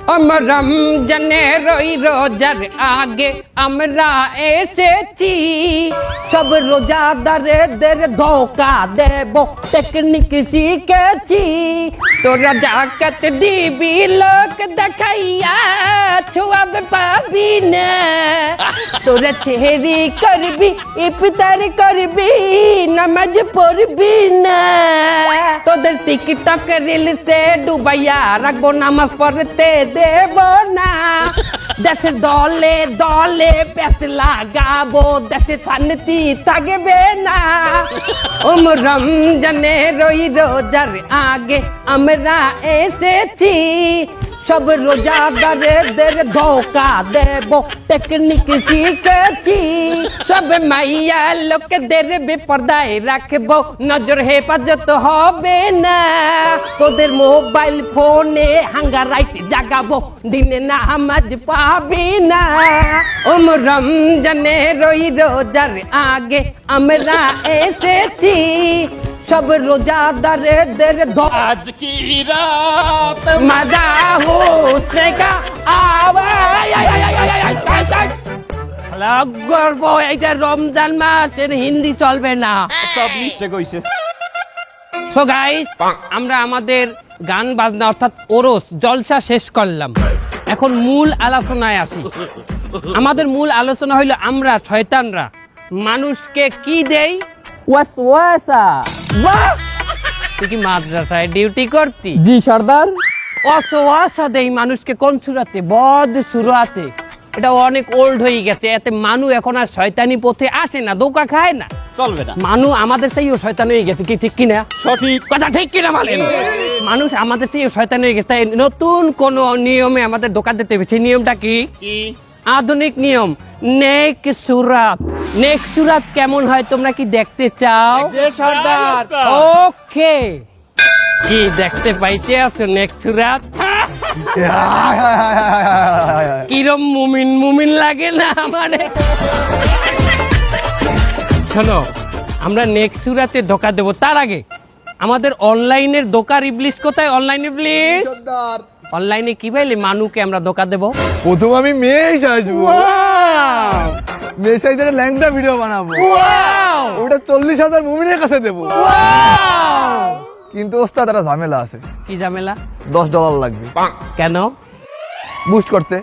রমজানের ওই রোজার আগে আমরা এসেছি, সব রোজাদারদের ধোকা দেব টেকনিক শিখেছি। তোরা জাকাত দিবি লোক দেখাইয়া ছোয়াব পাবি না, তোরা চেহারি করবি ইফতার করবি নামাজ পড়বি না, তোদের টিকটক রিলসে ডুবাইয়া রাখবো নামাজ পড়তে দেব না। দেশের দলে দলে প্যাস লাগাবো দেশে শান্তি থাকবে না। রমজানের ওই রোজার আগে আমরা এসেছি, সব রোজাদারদের ধোকা দেব টেকনিক শিখেছি। সব মাইয়া লোকদের বেপরদায় রাখবো নজর হেফাজত হবে না, তোদের মোবাইল ফোনে হাঙ্গা রাইট জাগাবো দিনে নামাজ পাবি না। রমজানের ওই রোজার আগে আমরা এসেছি, সব রোজাদারদের আজ কি রাত মজা হোসেগা আওয়াজ। গর্ব এইটা রমজান মাসের হিন্দি চলবে না। সব মিস্টেক হইছে। সো গাইস, আমরা আমাদের গান বাজনা অর্থাৎ ওরস জলসা শেষ করলাম, এখন মূল আলোচনায় আসি। আমাদের মূল আলোচনা হইলো আমরা শয়তানরা মানুষকে কি দেই? ওয়াসওয়াসা। বাহ, তুই কি মাদ্রাসায় ডিউটি করতি? জি সর্দার। ওয়াসওয়াসা দেই মানুষকে কোন সুরাতে? বদ সুরাতে। এটা অনেক ওল্ড হয়ে গেছে, এতে মানুষ এখন আর শয়তানি পথে আসে না, ধোঁকা খায় না, চলবে না। মানুষ আমাদের চেয়েও শয়তান হয়ে গেছে। কি ঠিক কিনা? সঠিক কথা ঠিক কিনা বলেন? মানুষ আমাদের চেয়েও শয়তান হয়ে গেছে, তাই নতুন কোন নিয়মে আমাদের ধোঁকা দিতে হবে। সেই নিয়মটা কি? আধুনিক নিয়ম, নেক সুরাত। নেক সুরাত কেমন হয় তোমরা কি দেখতে চাও? জি সর্দার। ওকে, কি দেখতে পাইতে আছো নেক সুরাত? কিরম মুমিন মুমিন লাগে না আমারে? শোনো, আমরা নেক্সট সুরাতে ধোকা দেবো, তার আগে আমাদের অনলাইনের ধোকার ইবলিশ কোথায়? অনলাইন ইবলিশ অনলাইনে কি পাইলে মানুষকে আমরা ধোকা দেবো? প্রথম আমি মেয়ে আসবো, মেয়ে সাইজে ল্যাংটা ভিডিও বানাবো, ওটা 40,000 মুমিনের কাছে দেবো। কিন্তু ওস্তাদ একটা ঝামেলা আছে। কি ঝামেলা? $10 লাগবে। কেন? বুস্ট করতে।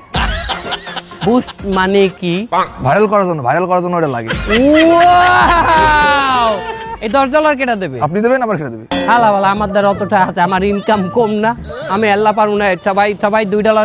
বুস্ট মানে কি? ভাইরাল করার জন্য ওটা লাগে। এই $10 কেটা দেবে? আপনি দেবেন, আবার কেটে দেবে। হালা আমার দ্বারা অতটা আছে, আমার ইনকাম কম না, আমি আল্লাহ পারবো না। সবাই $2